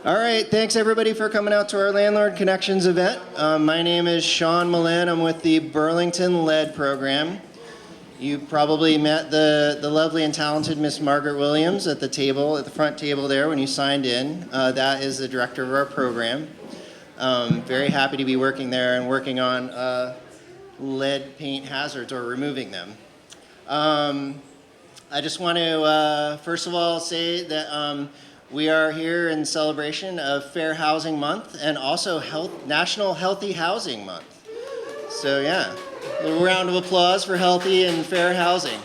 All right, thanks everybody for coming out to our Landlord Connections event. My name is Sean Malin. I'm with the Burlington Lead Program. You probably met the lovely and talented Miss Margaret Williams at the table, at the front table there when you signed in. That is the director of our program. Very happy to be working there and working on lead paint hazards or removing them. I just want to first of all say that we are here in celebration of Fair Housing Month and also National Healthy Housing Month. So yeah, a little round of applause for healthy and fair housing.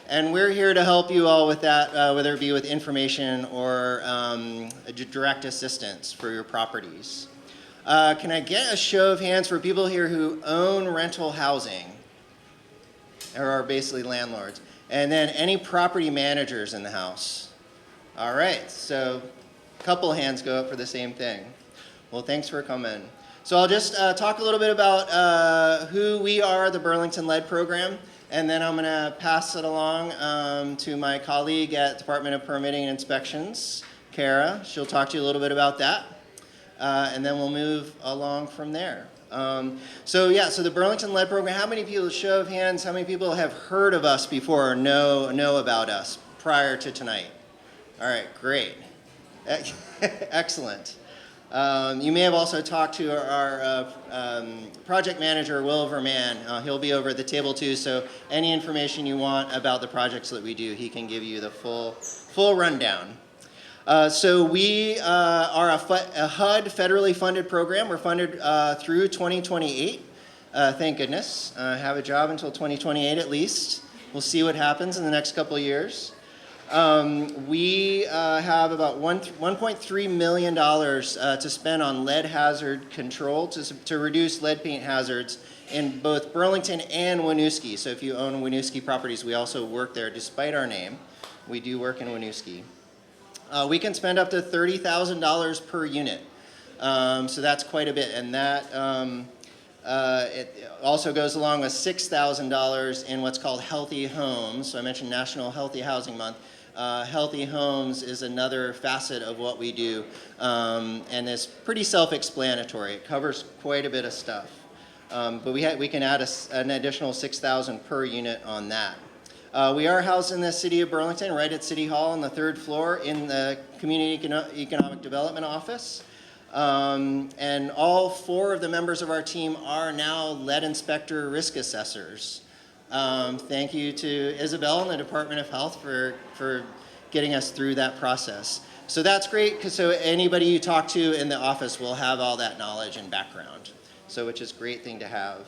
And we're here to help you all with that, whether it be with information or direct assistance for your properties. Can I get a show of hands for people here who own rental housing or are basically landlords? And then any property managers in the house? All right, so a couple hands go up for the same thing. Well, thanks for coming. So I'll just talk a little bit about who we are, the Burlington Lead Program, and then I'm going to pass it along to my colleague at Department of Permitting and Inspections, Kara. She'll talk to you a little bit about that, and then we'll move along from there. So the Burlington Lead Program, how many people, show of hands, how many people have heard of us before or know about us prior to tonight? All right, great. Excellent. You may have also talked to our project manager, Will Vermont. He'll be over at the table too, so any information you want about the projects that we do, he can give you the full rundown. So we are a HUD federally funded program. We're funded through 2028. Thank goodness. Have a job until 2028 at least. We'll see what happens in the next couple of years. We have about $1.3 million to spend on lead hazard control to reduce lead paint hazards in both Burlington and Winooski. So if you own Winooski properties, we also work there despite our name. We do work in Winooski. We can spend up to $30,000 per unit. So that's quite a bit. And that it also goes along with $6,000 in what's called Healthy Homes. So I mentioned National Healthy Housing Month. Healthy Homes is another facet of what we do, and it's pretty self-explanatory. It covers quite a bit of stuff. But we can add an additional $6,000 per unit on that. We are housed in the city of Burlington, right at City Hall on the 3rd floor in the Community Economic Development Office. And all 4 of the members of our team are now lead inspector risk assessors. Thank you to Isabel and the Department of Health for getting us through that process. So that's great, because so anybody you talk to in the office will have all that knowledge and background, so which is a great thing to have.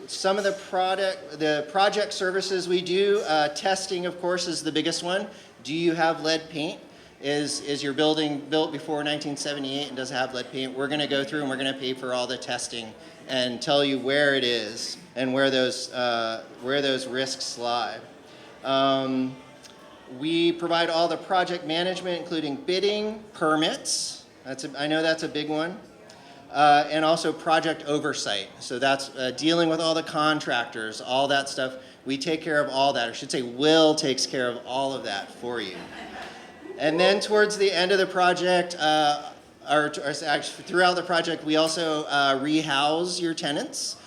Some of the project services we do, testing of course is the biggest one. Do you have lead paint? Is your building built before 1978 and does it have lead paint? We're going to go through and we're going to pay for all the testing and tell you where it is and where those risks lie. We provide all the project management, including bidding, permits. I know that's a big one. And also project oversight. So that's dealing with all the contractors, all that stuff. We take care of all that. I should say Will takes care of all of that for you. And then towards the end of the project, or actually throughout the project, we also rehouse your tenants.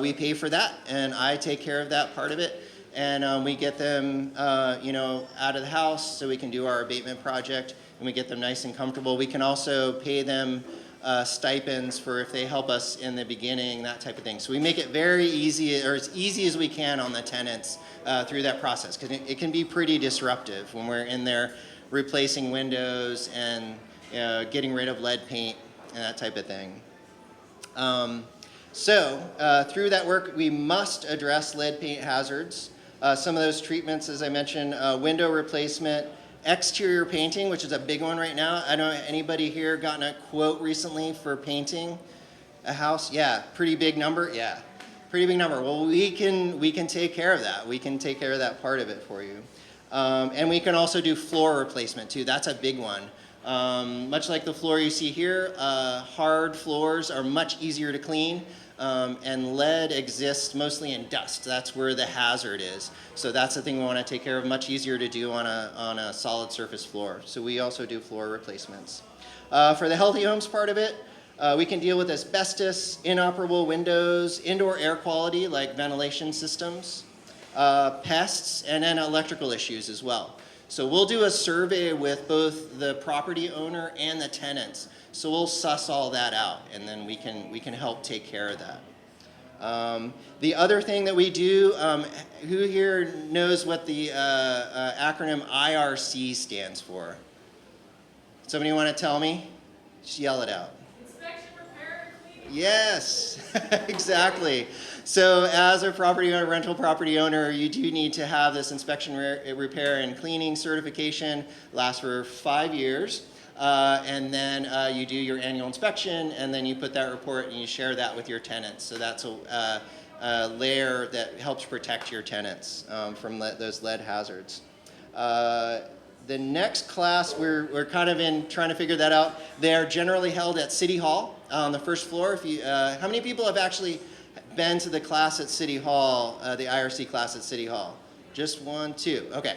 We pay for that, and I take care of that part of it. And we get them out of the house so we can do our abatement project, and we get them nice and comfortable. We can also pay them stipends for if they help us in the beginning, that type of thing. So we make it very easy, or as easy as we can on the tenants through that process, because it can be pretty disruptive when we're in there replacing windows and getting rid of lead paint and that type of thing. Through that work, we must address lead paint hazards. Some of those treatments, as I mentioned, window replacement, exterior painting, which is a big one right now. I don't know, anybody here gotten a quote recently for painting a house? Yeah, pretty big number? Yeah, pretty big number. Well, we can take care of that. We can take care of that part of it for you. And we can also do floor replacement too. That's a big one. Much like the floor you see here, hard floors are much easier to clean, and lead exists mostly in dust. That's where the hazard is. So that's the thing we want to take care of, much easier to do on a solid surface floor. So we also do floor replacements. For the healthy homes part of it, we can deal with asbestos, inoperable windows, indoor air quality like ventilation systems, pests, and then electrical issues as well. So we'll do a survey with both the property owner and the tenants. So we'll suss all that out, and then we can help take care of that. The other thing that we do, who here knows what the acronym IRC stands for? Somebody want to tell me? Just yell it out. Inspection, repair, and cleaning. Yes, exactly. So as a property owner, rental property owner, you do need to have this inspection, repair, and cleaning certification. Lasts for 5 years. And then you do your annual inspection, and then you put that report and you share that with your tenants. So that's a layer that helps protect your tenants from those lead hazards. The next class, we're kind of trying to figure that out. They're generally held at City Hall on the first floor. If you, how many people have actually been to the class at City Hall, the IRC class at City Hall? Just 1, 2, okay.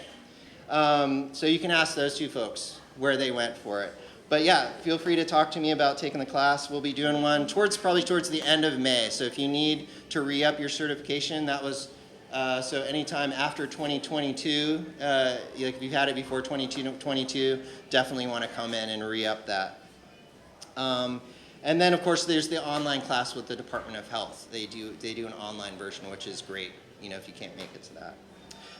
So you can ask those 2 folks where they went for it. But yeah, feel free to talk to me about taking the class. We'll be doing one probably towards the end of May. So if you need to re-up your certification, that was, so anytime after 2022, if you've had it before 2022, definitely want to come in and re-up that. And then of course there's the online class with the Department of Health. They do an online version, which is great, if you can't make it to that.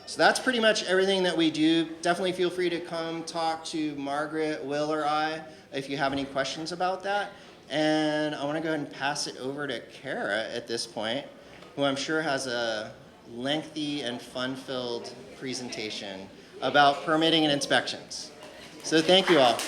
So that's pretty much everything that we do. Definitely feel free to come talk to Margaret, Will, or I if you have any questions about that. And I want to go ahead and pass it over to Kara at this point, who I'm sure has a lengthy and fun-filled presentation about permitting and inspections. So thank you all.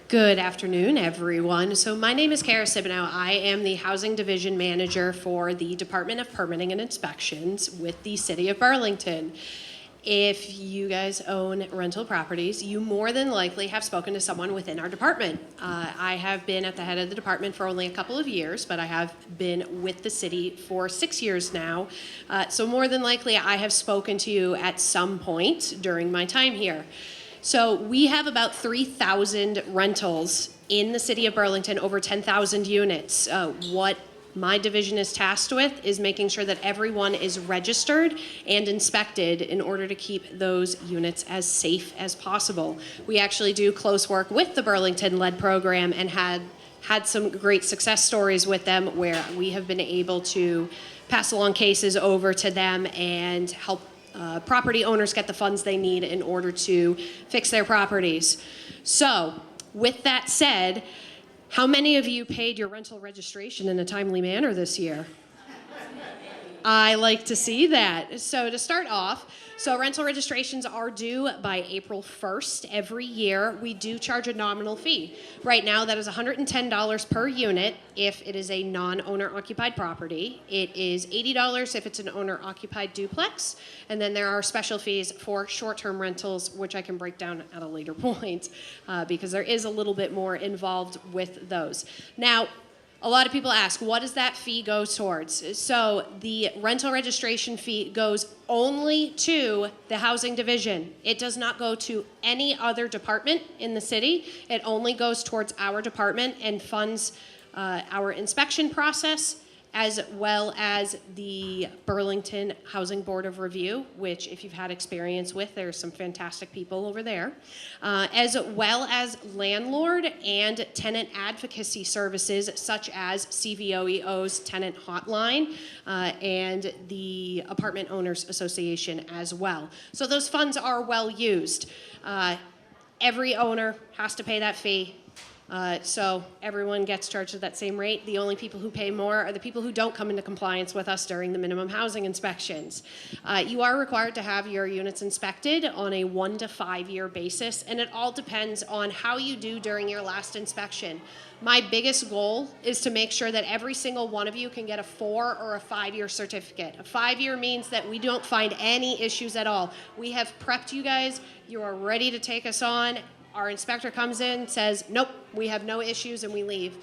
Good afternoon, everyone. So my name is Kara Sibanow. I am the Housing Division Manager for the Department of Permitting and Inspections with the City of Burlington. If you guys own rental properties, you more than likely have spoken to someone within our department. I have been at the head of the department for only a couple of years, but I have been with the city for 6 years now. So more than likely, I have spoken to you at some point during my time here. So we have about 3,000 rentals in the city of Burlington, over 10,000 units. What my division is tasked with is making sure that everyone is registered and inspected in order to keep those units as safe as possible. We actually do close work with the Burlington Lead Program and had some great success stories with them where we have been able to pass along cases over to them and help property owners get the funds they need in order to fix their properties. So, with that said, how many of you paid your rental registration in a timely manner this year? I like to see that. So to start off, rental registrations are due by April 1st every year. We do charge a nominal fee. Right now, that is $110 per unit if it is a non-owner occupied property. It is $80 if it's an owner-occupied duplex. And then there are special fees for short-term rentals, which I can break down at a later point because there is a little bit more involved with those. Now, a lot of people ask, what does that fee go towards? So the rental registration fee goes only to the housing division. It does not go to any other department in the city. It only goes towards our department and funds our inspection process, as well as the Burlington Housing Board of Review, which if you've had experience with, there's some fantastic people over there, as well as landlord and tenant advocacy services such as CVOEO's Tenant Hotline and the Apartment Owners Association as well. So those funds are well used. Every owner has to pay that fee. So everyone gets charged at that same rate. The only people who pay more are the people who don't come into compliance with us during the minimum housing inspections. You are required to have your units inspected on a 1 to 5 year basis, and it all depends on how you do during your last inspection. My biggest goal is to make sure that every single one of you can get a 4 or a 5 year certificate. A 5 year means that we don't find any issues at all. We have prepped you guys. You are ready to take us on. Our inspector comes in, says, nope, we have no issues, and we leave.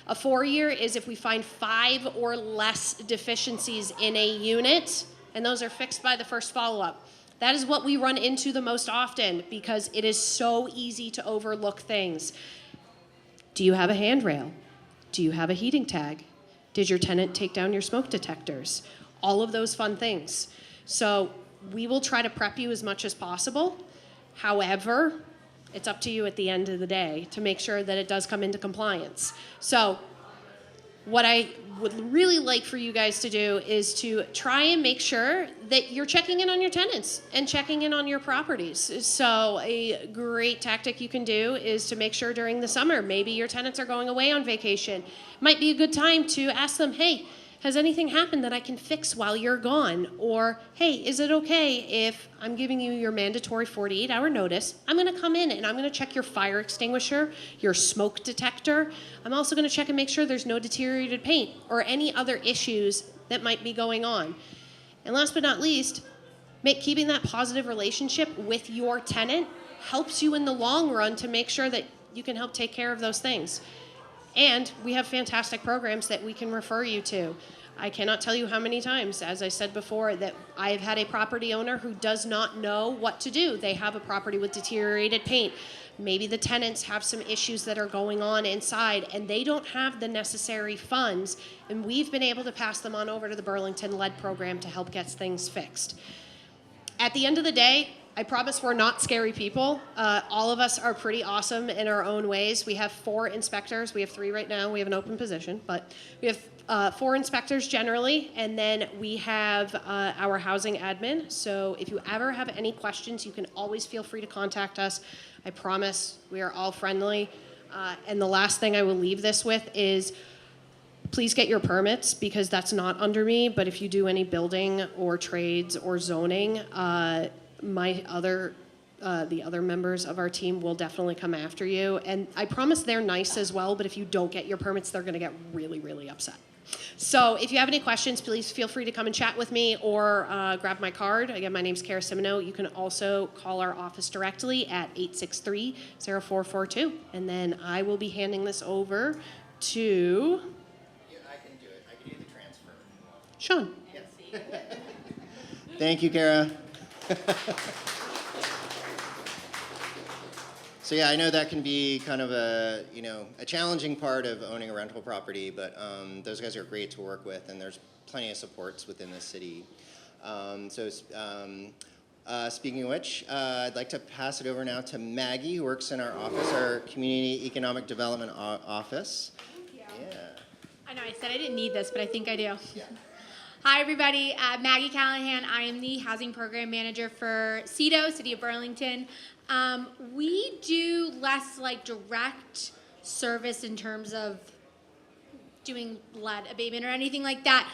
A 4 year is if we find 5 or less deficiencies in a unit, and those are fixed by the first follow-up. That is what we run into the most often because it is so easy to overlook things. Do you have a handrail? Do you have a heating tag? Did your tenant take down your smoke detectors? All of those fun things. So we will try to prep you as much as possible. However, it's up to you at the end of the day to make sure that it does come into compliance. So what I would really like for you guys to do is to try and make sure that you're checking in on your tenants and checking in on your properties. So a great tactic you can do is to make sure during the summer, maybe your tenants are going away on vacation. Might be a good time to ask them, hey, has anything happened that I can fix while you're gone? Or, hey, is it okay if I'm giving you your mandatory 48-hour notice? I'm gonna come in and I'm gonna check your fire extinguisher, your smoke detector. I'm also gonna check and make sure there's no deteriorated paint or any other issues that might be going on. And last but not least, keeping that positive relationship with your tenant helps you in the long run to make sure that you can help take care of those things. And we have fantastic programs that we can refer you to. I cannot tell you how many times, as I said before, that I've had a property owner who does not know what to do. They have a property with deteriorated paint. Maybe the tenants have some issues that are going on inside and they don't have the necessary funds, and we've been able to pass them on over to the Burlington Lead Program to help get things fixed. At the end of the day, I promise we're not scary people. All of us are pretty awesome in our own ways. We have 4 inspectors. We have 3 right now. We have an open position, but we have 4 inspectors generally, and then we have our housing admin. So if you ever have any questions, you can always feel free to contact us. I promise we are all friendly. And the last thing I will leave this with is please get your permits, because that's not under me, but if you do any building or trades or zoning, the other members of our team will definitely come after you. And I promise they're nice as well, but if you don't get your permits, they're gonna get really, really upset. So if you have any questions, please feel free to come and chat with me or grab my card. Again, my name's Kara Simino. You can also call our office directly at 863-0442. And then I will be handing this over to... Yeah, I can do it. I can do the transfer. Sean. Yes. Thank you, Kara. So yeah, I know that can be kind of a challenging part of owning a rental property, but those guys are great to work with, and there's plenty of supports within the city. Speaking of which, I'd like to pass it over now to Maggie, who works in our office, our Community Economic Development Office. Thank you. Yeah. I know I said I didn't need this, but I think I do. Yeah. Hi, everybody. Maggie Callahan. I am the Housing Program Manager for CVOEO, City of Burlington. We do less like direct service in terms of doing lead abatement or anything like that.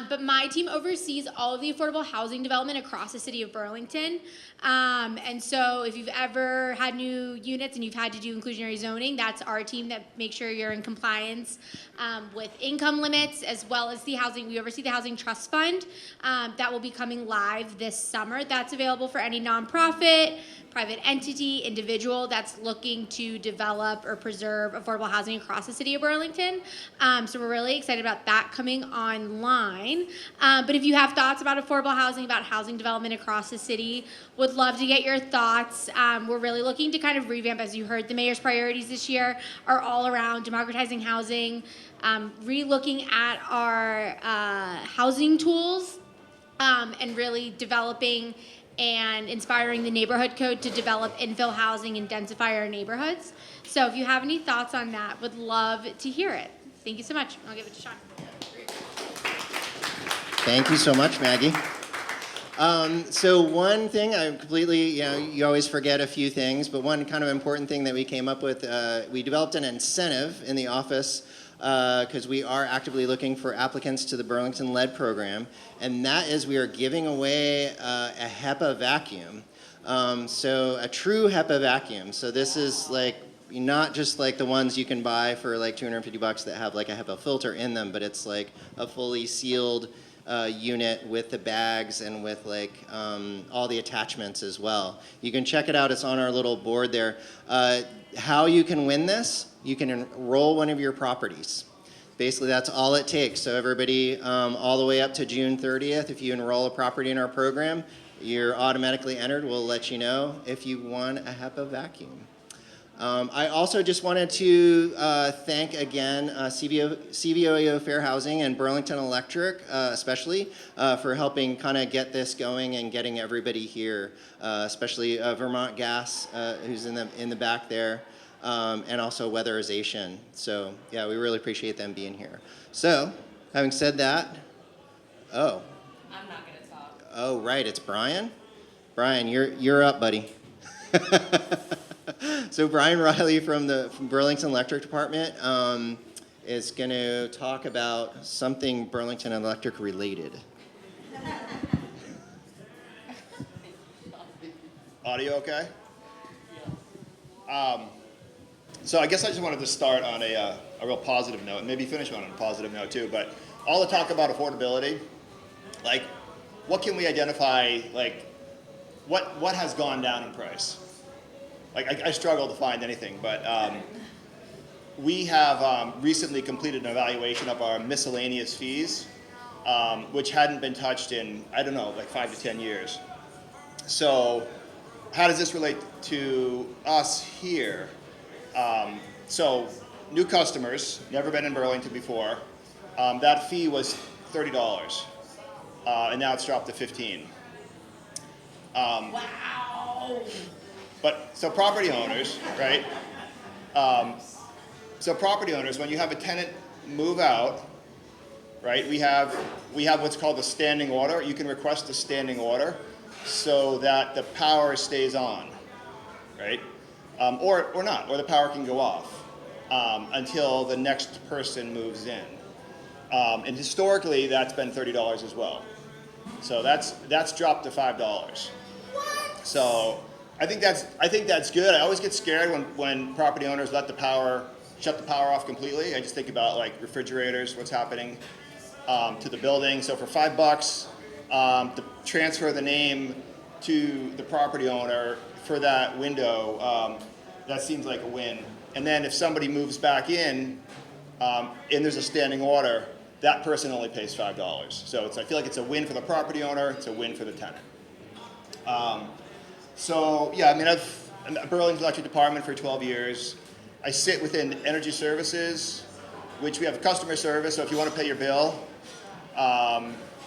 But my team oversees all of the affordable housing development across the city of Burlington. And so if you've ever had new units and you've had to do inclusionary zoning, that's our team that makes sure you're in compliance with income limits, as well as the housing. We oversee the Housing Trust Fund that will be coming live this summer. That's available for any nonprofit, private entity, individual that's looking to develop or preserve affordable housing across the city of Burlington. So we're really excited about that coming online. But if you have thoughts about affordable housing, about housing development across the city, would love to get your thoughts. We're really looking to kind of revamp, as you heard, the mayor's priorities this year are all around democratizing housing, re-looking at our housing tools, and really developing and inspiring the neighborhood code to develop infill housing and densify our neighborhoods. So if you have any thoughts on that, would love to hear it. Thank you so much. I'll give it to Sean. Thank you so much, Maggie. So one thing I completely, you always forget a few things, but one kind of important thing that we came up with, we developed an incentive in the office because we are actively looking for applicants to the Burlington Lead Program, and that is we are giving away a HEPA vacuum. So a true HEPA vacuum. So this is like not just like the ones you can buy for like $250 that have like a HEPA filter in them, but it's like a fully sealed unit with the bags and with like all the attachments as well. You can check it out. It's on our little board there. How you can win this, you can enroll one of your properties. Basically, that's all it takes. So everybody, all the way up to June 30th, if you enroll a property in our program, you're automatically entered. We'll let you know if you won a HEPA vacuum. I also just wanted to thank again CVOEO Fair Housing and Burlington Electric especially for helping kind of get this going and getting everybody here, especially Vermont Gas who's in the back there, and also Weatherization. So yeah, we really appreciate them being here. So having said that, I'm not going to talk. Oh right, it's Brian. Brian, you're up, buddy. So Brian Riley from Burlington Electric Department is going to talk about something Burlington Electric related. Audio okay? So I guess I just wanted to start on a real positive note, and maybe finish on a positive note too, but all the talk about affordability, like what can we identify, like what has gone down in price? Like I struggle to find anything, but we have recently completed an evaluation of our miscellaneous fees, which hadn't been touched in, I don't know, like 5 to 10 years. So how does this relate to us here? So new customers, never been in Burlington before, that fee was $30, and now it's dropped to $15. Wow. But so property owners, right? So property owners, when you have a tenant move out, right? We have what's called a standing order. You can request a standing order so that the power stays on, right? Or not, or the power can go off until the next person moves in. And historically, that's been $30 as well. So that's dropped to $5. What? So I think that's good. I always get scared when property owners shut the power off completely. I just think about like refrigerators, what's happening to the building. So for $5, to transfer the name to the property owner for that window, that seems like a win. And then if somebody moves back in, and there's a standing order, that person only pays $5. So I feel like it's a win for the property owner. It's a win for the tenant. So yeah, I mean, I've been at Burlington Electric Department for 12 years. I sit within Energy Services, which we have customer service. So if you want to pay your bill,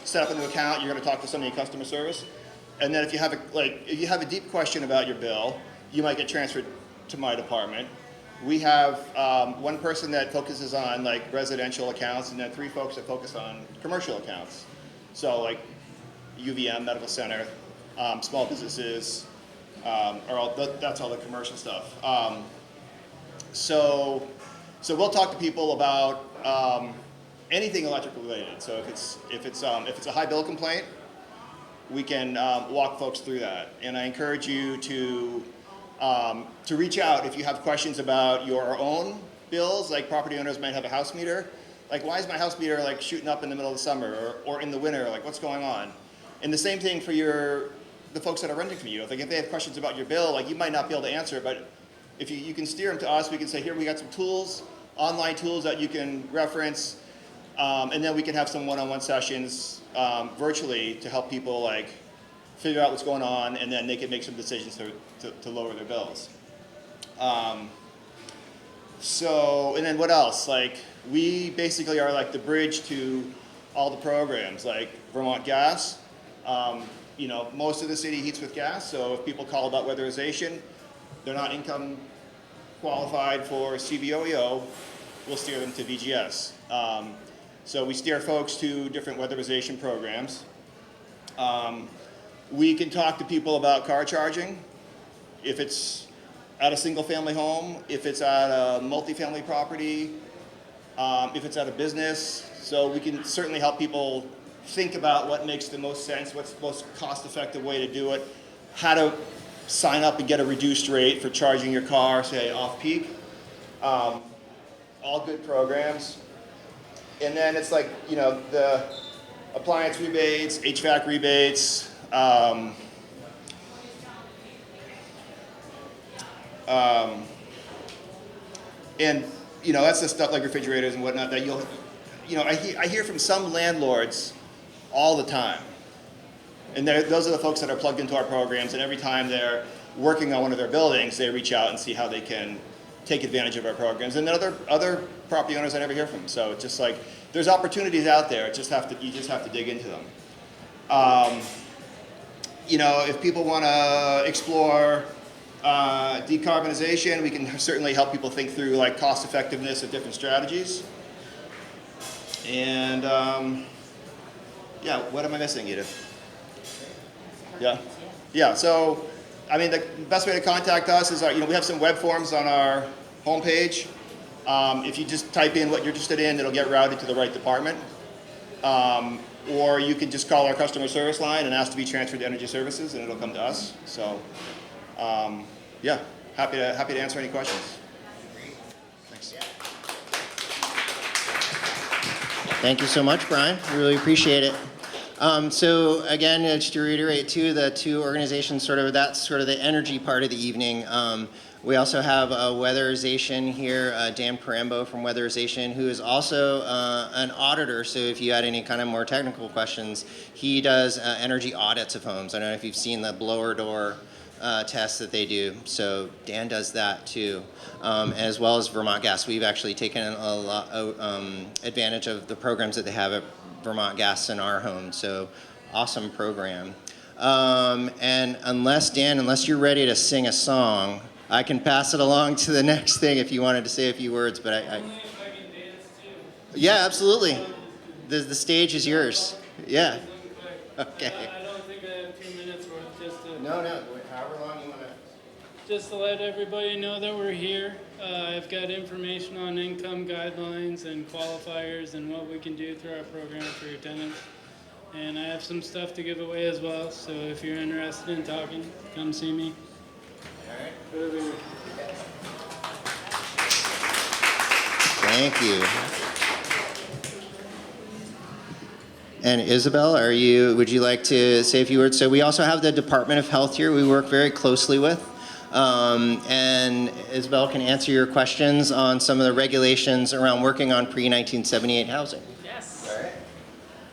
set up a new account, you're going to talk to somebody in customer service. And then if you have a deep question about your bill, you might get transferred to my department. We have one person that focuses on like residential accounts, and then 3 folks that focus on commercial accounts. So like UVM, medical center, small businesses, that's all the commercial stuff. So we'll talk to people about anything electric related. So if it's a high bill complaint, we can walk folks through that. And I encourage you to reach out if you have questions about your own bills. Like property owners might have a house meter. Like, why is my house meter like shooting up in the middle of the summer or in the winter? Like, what's going on? And the same thing for the folks that are renting from you. Like, if they have questions about your bill, like you might not be able to answer, but if you can steer them to us, we can say, here, we got some tools, online tools that you can reference, and then we can have some one-on-one sessions virtually to help people like figure out what's going on, and then they can make some decisions to lower their bills. And then what else? Like, we basically are like the bridge to all the programs, like Vermont Gas. Most of the city heats with gas, so if people call about weatherization, they're not income qualified for CVOEO, we'll steer them to VGS. So we steer folks to different weatherization programs. We can talk to people about car charging, if it's at a single-family home, if it's at a multifamily property, if it's at a business. So we can certainly help people think about what makes the most sense, what's the most cost-effective way to do it, how to sign up and get a reduced rate for charging your car, say, off-peak. All good programs. And then it's like, you know, the appliance rebates, HVAC rebates, and, you know, that's the stuff like refrigerators and whatnot that you'll, you know, I hear from some landlords all the time. And those are the folks that are plugged into our programs, and every time they're working on one of their buildings, they reach out and see how they can take advantage of our programs. And then other property owners I never hear from. So it's just like, there's opportunities out there, you just have to dig into them. You know, if people want to explore decarbonization, we can certainly help people think through like cost effectiveness of different strategies. And yeah, what am I missing, Edith? Yeah, so I mean, the best way to contact us is, you know, we have some web forms on our homepage. If you just type in what you're interested in, it'll get routed to the right department. Or you can just call our customer service line and ask to be transferred to Energy Services, and it'll come to us. So, yeah, happy to answer any questions. Thanks. Thank you so much, Brian. Really appreciate it. So again, just to reiterate too, the two organizations, that's sort of the energy part of the evening. We also have Weatherization here, Dan Parambo from Weatherization, who is also an auditor. So if you had any kind of more technical questions, he does energy audits of homes. I don't know if you've seen the blower door tests that they do. So Dan does that too, as well as Vermont Gas. We've actually taken a lot advantage of the programs that they have at Vermont Gas in our home. So awesome program. And unless you're ready to sing a song, I can pass it along to the next thing if you wanted to say a few words. But Only if I can dance too. Yeah, absolutely. The stage is yours. Yeah. Okay. I don't think I have 2 minutes worth, just to No, however long you want to. just to let everybody know that we're here. I've got information on income guidelines and qualifiers and what we can do through our program for your tenants. And I have some stuff to give away as well, so if you're interested in talking, come see me. All right. Over here. Thank you. And Isabel, would you like to say a few words? So we also have the Department of Health here we work very closely with. And Isabel can answer your questions on some of the regulations around working on pre-1978 housing. Yes. All right.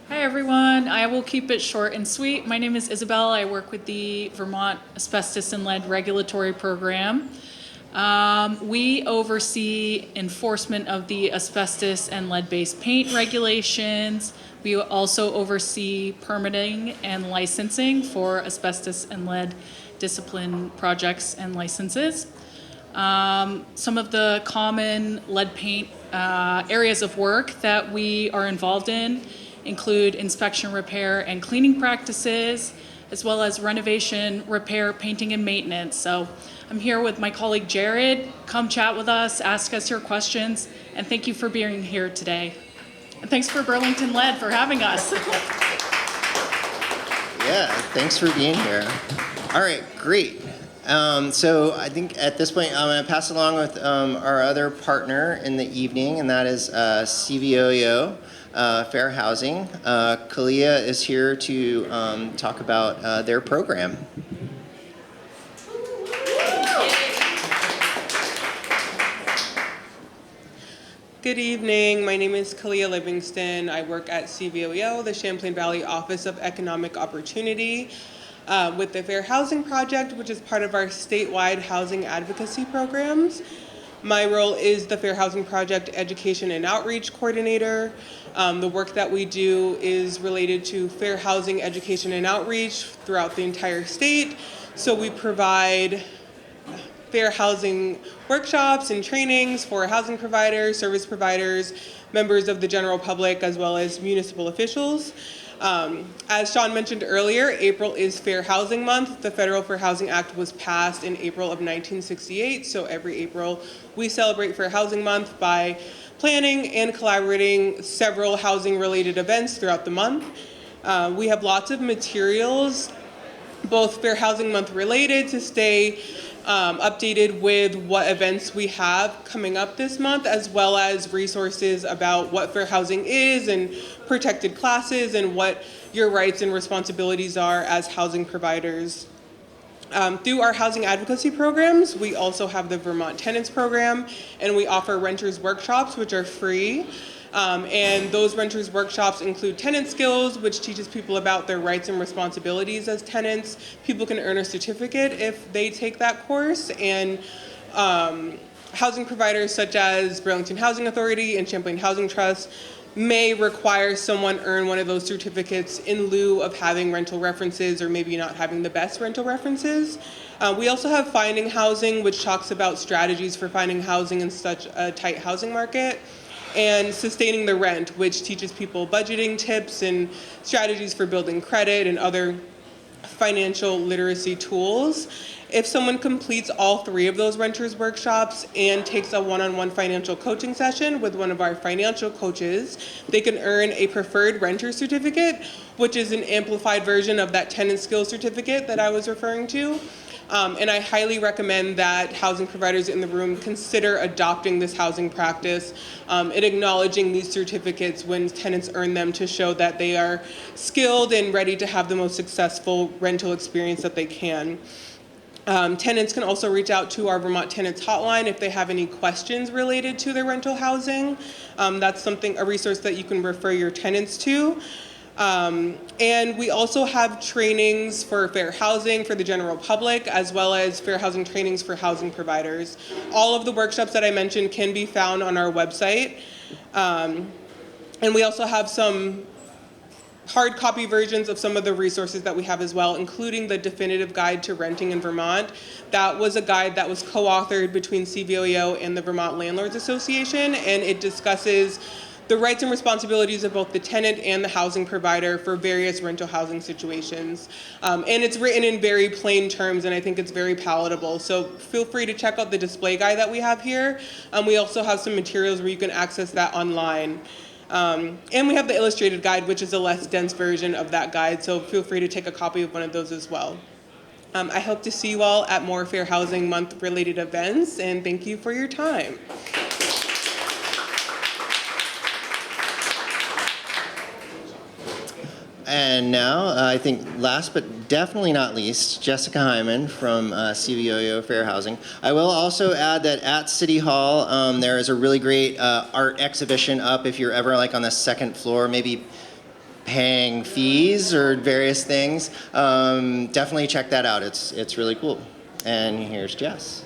Hi everyone, I will keep it short and sweet. My name is Isabel. I work with the Vermont Asbestos and Lead Regulatory Program. We oversee enforcement of the asbestos and lead-based paint regulations. We also oversee permitting and licensing for asbestos and lead discipline projects and licenses. Some of the common lead paint areas of work that we are involved in include inspection, repair, and cleaning practices, as well as renovation, repair, painting, and maintenance. So I'm here with my colleague Jared. Come chat with us, ask us your questions, and thank you for being here today. And thanks for Burlington Lead for having us. Yeah, thanks for being here. All right, great. So I think at this point I'm going to pass along with our other partner in the evening, and that is CVOEO, Fair Housing. Kalia is here to talk about their program. Good evening. My name is Kalia Livingston. I work at CVOEO, the Champlain Valley Office of Economic Opportunity, with the Fair Housing Project, which is part of our statewide housing advocacy programs. My role is the Fair Housing Project Education and Outreach Coordinator. The work that we do is related to fair housing education and outreach throughout the entire state. So we provide fair housing workshops and trainings for housing providers, service providers, members of the general public, as well as municipal officials. As Sean mentioned earlier, April is Fair Housing Month. The Federal Fair Housing Act was passed in April of 1968, so every April we celebrate Fair Housing Month by planning and collaborating several housing-related events throughout the month. We have lots of materials, both Fair Housing Month related, to stay updated with what events we have coming up this month, as well as resources about what fair housing is and protected classes and what your rights and responsibilities are as housing providers. Through our housing advocacy programs, we also have the Vermont Tenants Program, and we offer renters workshops, which are free. And those renters workshops include tenant skills, which teaches people about their rights and responsibilities as tenants. People can earn a certificate if they take that course, and housing providers such as Burlington Housing Authority and Champlain Housing Trust may require someone earn one of those certificates in lieu of having rental references or maybe not having the best rental references. We also have Finding Housing, which talks about strategies for finding housing in such a tight housing market, and Sustaining the Rent, which teaches people budgeting tips and strategies for building credit and other financial literacy tools. If someone completes all three of those renters workshops and takes a one-on-one financial coaching session with one of our financial coaches, they can earn a preferred renter certificate, which is an amplified version of that tenant skills certificate that I was referring to. And I highly recommend that housing providers in the room consider adopting this housing practice and acknowledging these certificates when tenants earn them to show that they are skilled and ready to have the most successful rental experience that they can. Tenants can also reach out to our Vermont Tenants Hotline if they have any questions related to their rental housing. That's a resource that you can refer your tenants to. And we also have trainings for fair housing for the general public, as well as fair housing trainings for housing providers. All of the workshops that I mentioned can be found on our website. And we also have some hard copy versions of some of the resources that we have as well, including the Definitive Guide to Renting in Vermont. That was a guide that was co-authored between CVOEO and the Vermont Landlords Association, and it discusses the rights and responsibilities of both the tenant and the housing provider for various rental housing situations. And it's written in very plain terms, and I think it's very palatable. So feel free to check out the display guide that we have here. We also have some materials where you can access that online. And we have the illustrated guide, which is a less dense version of that guide, so feel free to take a copy of one of those as well. I hope to see you all at more Fair Housing Month related events, and thank you for your time. And now, I think last but definitely not least, Jessica Hyman from CVOEO Fair Housing. I will also add that at City Hall, there is a really great art exhibition up if you're ever like on the second floor, maybe paying fees or various things. Definitely check that out. It's really cool. And here's Jess.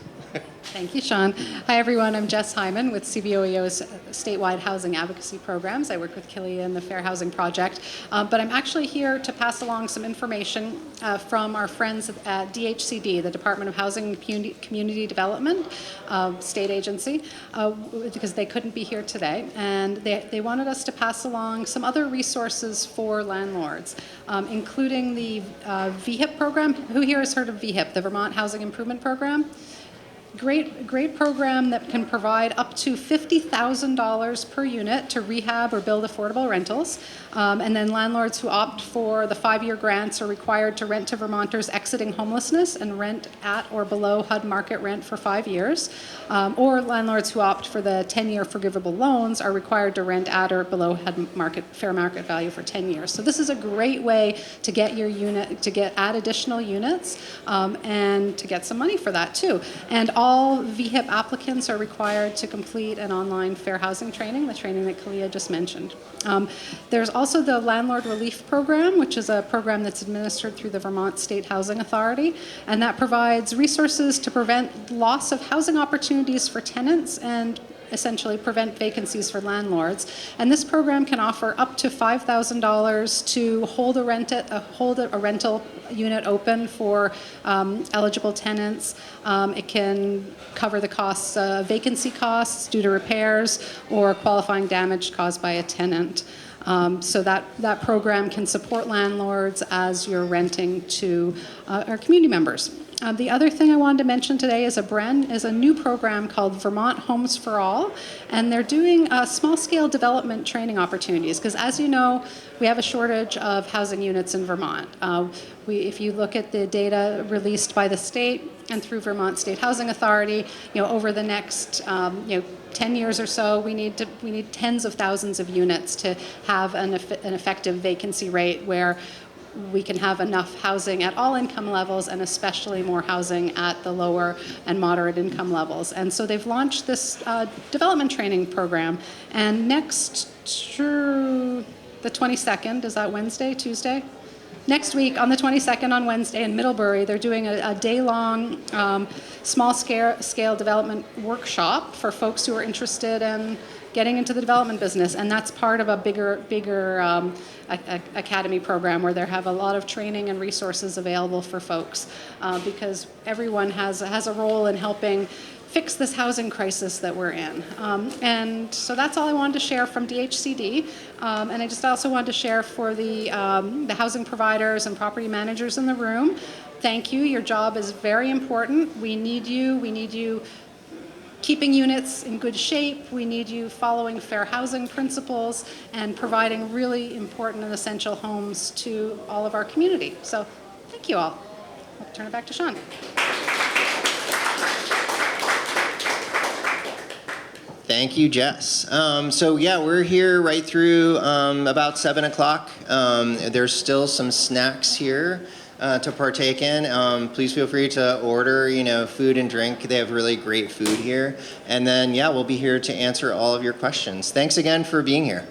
Thank you, Sean. Hi, everyone. I'm Jess Hyman with CVOEO's statewide housing advocacy programs. I work with Killia in the Fair Housing Project. But I'm actually here to pass along some information from our friends at DHCD, the Department of Housing and Community Development, state agency, because they couldn't be here today. And they wanted us to pass along some other resources for landlords, including the VHIP program. Who here has heard of VHIP, the Vermont Housing Improvement Program? Great program that can provide up to $50,000 per unit to rehab or build affordable rentals. And then landlords who opt for the 5-year grants are required to rent to Vermonters exiting homelessness and rent at or below HUD market rent for 5 years. Or landlords who opt for the 10-year forgivable loans are required to rent at or below HUD fair market value for 10 years. So this is a great way to get your unit, to add additional units and to get some money for that too. And all VHIP applicants are required to complete an online fair housing training, the training that Kalia just mentioned. There's also the Landlord Relief Program, which is a program that's administered through the Vermont State Housing Authority, and that provides resources to prevent loss of housing opportunities for tenants and essentially prevent vacancies for landlords. And this program can offer up to $5,000 to hold a rental unit open for eligible tenants. It can cover the costs, vacancy costs due to repairs or qualifying damage caused by a tenant. So that program can support landlords as you're renting to our community members. The other thing I wanted to mention today is a new program called Vermont Homes for All, and they're doing small-scale development training opportunities, because as you know, we have a shortage of housing units in Vermont. If you look at the data released by the state and through Vermont State Housing Authority, over the next 10 years or so, we need tens of thousands of units to have an effective vacancy rate where we can have enough housing at all income levels, and especially more housing at the lower and moderate income levels. And so they've launched this development training program. And next, the 22nd, is that Wednesday, Tuesday? Next week, on the 22nd on Wednesday in Middlebury, they're doing a day-long small-scale development workshop for folks who are interested in getting into the development business, and that's part of a bigger academy program where they have a lot of training and resources available for folks, because everyone has a role in helping fix this housing crisis that we're in. And so that's all I wanted to share from DHCD. And I just also wanted to share for the housing providers and property managers in the room. Thank you. Your job is very important. We need you. We need you keeping units in good shape. We need you following fair housing principles and providing really important and essential homes to all of our community. So thank you all. I'll turn it back to Sean. Thank you, Jess. So yeah, we're here right through about 7 o'clock. There's still some snacks here to partake in. Please feel free to order, food and drink. They have really great food here. And then, yeah, we'll be here to answer all of your questions. Thanks again for being here.